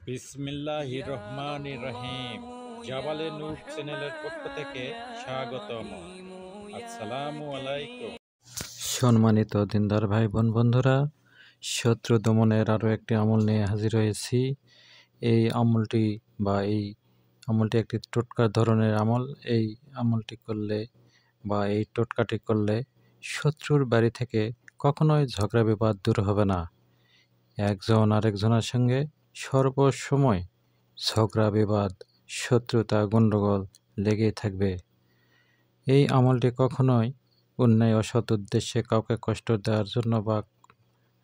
বিসমিল্লাহির রহমানির রহিম। জাবালে নূর চ্যানেলের পক্ষ থেকে স্বাগতম। আসসালামু আলাইকুম। সম্মানিত দিনদার ভাই বোন বন্ধুরা, শত্রু দমনের আরও একটি আমল নিয়ে হাজির হয়েছি। এই আমলটি একটি টোটকা ধরনের আমল। এই আমলটি করলে বা এই টোটকাটি করলে শত্রুর বাড়ি থেকে কখনোই ঝগড়া বিবাদ দূর হবে না। একজন আরেকজনের সঙ্গে সর্বসময় ঝগড়া বিবাদ, শত্রুতা, গণ্ডগোল লেগেই থাকবে। এই আমলটি কখনোই অন্যায় অসৎ উদ্দেশ্যে কাউকে কষ্ট দেওয়ার জন্য বা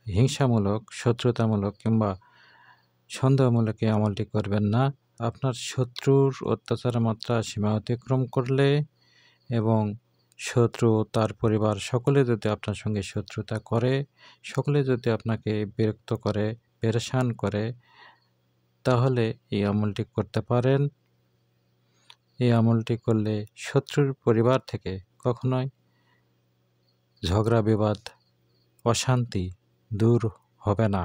হিংসামূলক, শত্রুতামূলক কিংবা সন্দেহমূলক এই আমলটি করবেন না। আপনার শত্রুর অত্যাচারের মাত্রা সীমা অতিক্রম করলে এবং শত্রু তার পরিবার সকলে যদি আপনার সঙ্গে শত্রুতা করে, সকলে যদি আপনাকে বিরক্ত করে, পেরেশান করে, তাহলে এই আমলটি করতে পারেন। এই আমলটি করলে শত্রুর পরিবার থেকে কখনোই ঝগড়া বিবাদ, অশান্তি দূর হবে না।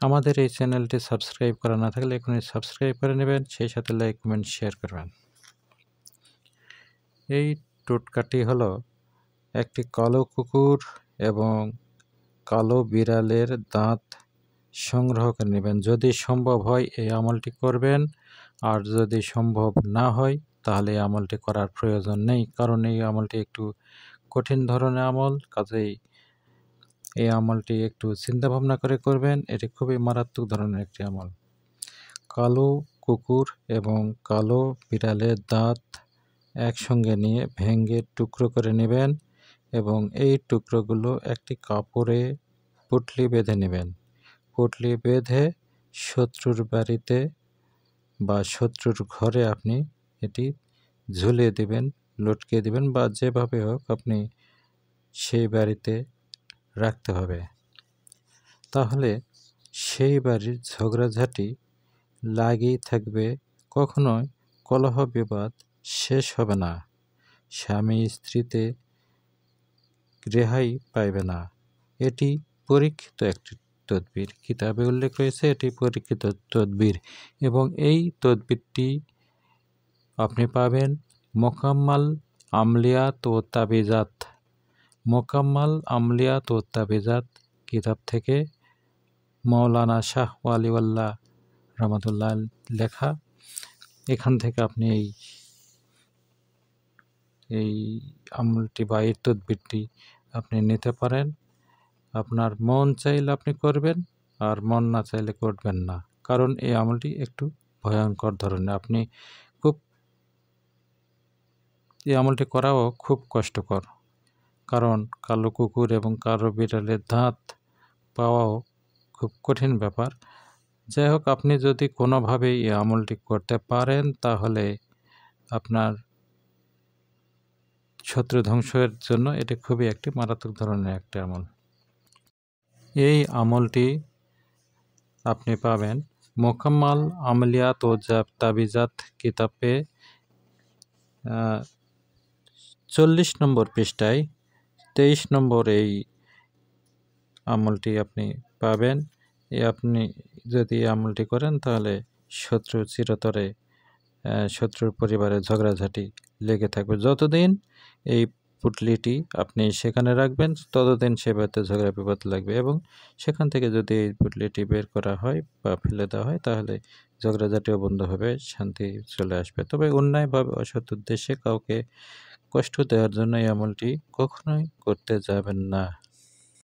আমাদের এই চ্যানেলটি সাবস্ক্রাইব করা না থাকলে এখনই সাবস্ক্রাইব করে নেবেন, সেই সাথে লাইক, কমেন্ট, শেয়ার করবেন। এই টোটকাটি হলো একটি কালো কুকুর এবং কালো বিড়ালের দাঁত সংগ্রহ করে নেবেন। যদি সম্ভব হয় এই আমলটি করবেন, আর যদি সম্ভব না হয় তাহলে এই আমলটি করার প্রয়োজন নেই, কারণ এই আমলটি একটু কঠিন ধরনের আমল। কাজেই এই আমলটি একটু চিন্তাভাবনা করে করবেন। এটি খুবই মারাত্মক ধরনের একটি আমল। কালো কুকুর এবং কালো বিড়ালের দাঁত একসঙ্গে নিয়ে ভেঙে টুকরো করে নেবেন এবং এই টুকরোগুলো একটি কাপড়ে পুঁটলি বেঁধে নেবেন। পুঁটলি বেঁধে শত্রুর বাড়িতে বা শত্রুর ঘরে আপনি এটি ঝুলিয়ে দিবেন, লটকিয়ে দিবেন, বা যেভাবে হোক আপনি সেই বাড়িতে রাখতে হবে। তাহলে সেই বাড়ির ঝগড়াঝাটি লাগেই থাকবে, কখনোই কলহ বিবাদ শেষ হবে না, স্বামী স্ত্রীতে রেহাই পাইবে না। এটি পরীক্ষিত একটি তদবির, কিতাবে উল্লেখ রয়েছে এটি পরীক্ষিত তদবির, এবং এই তদবিরটি আপনি পাবেন মোকাম্মাল আমলিয়াত ও তাবিজাত, মোকাম্মাল আমলিয়াত ও তাবিজাত কিতাব থেকে, মাওলানা শাহ ওয়ালিউল্লাহ রহমাতুল্লাহ লেখা। এখান থেকে আপনি এই আমলটি বা এই তদবিরটি আপনি নিতে পারেন। আপনার মন চাইলে আপনি করবেন, আর মন না চাইলে করবেন না, কারণ এই আমলটি একটু ভয়ঙ্কর ধরনের। এই আমলটি করাও খুব কষ্টকর, কারণ কালো কুকুর এবং কালো বিড়ালের দাঁত পাওয়াও খুব কঠিন ব্যাপার। যাই হোক, আপনি যদি কোনোভাবে এই আমলটি করতে পারেন তাহলে আপনার শত্রু ধ্বংসের জন্য এটি খুবই একটি মারাত্মক ধরনের একটি আমল। এই আমলটি আপনি পাবেন মোকাম্মাল আমলিয়াত ও তাবিজাত কিতাবে 40 নম্বর পৃষ্ঠায় 23 নম্বর এই আমলটি আপনি পাবেন। আপনি যদি এই আমলটি করেন তাহলে শত্রু চিরতরে শত্রুর পরিবারে ঝগড়াঝাটি লেগে থাকবে। যতদিন এই পুঁটলিটি আপনি সেখানে রাখবেন ততদিন সে বাড়িতে ঝগড়া বিবাদ লাগবে, এবং সেখান থেকে যদি এই পুঁটলিটি বের করা হয় বা ফেলে দেওয়া হয় তাহলে ঝগড়াঝাটিও বন্ধ হবে, শান্তি চলে আসবে। তবে অন্যায়ভাবে অসৎ উদ্দেশ্যে কাউকে কষ্ট দেওয়ার জন্য এই আমলটি কখনোই করতে যাবেন না।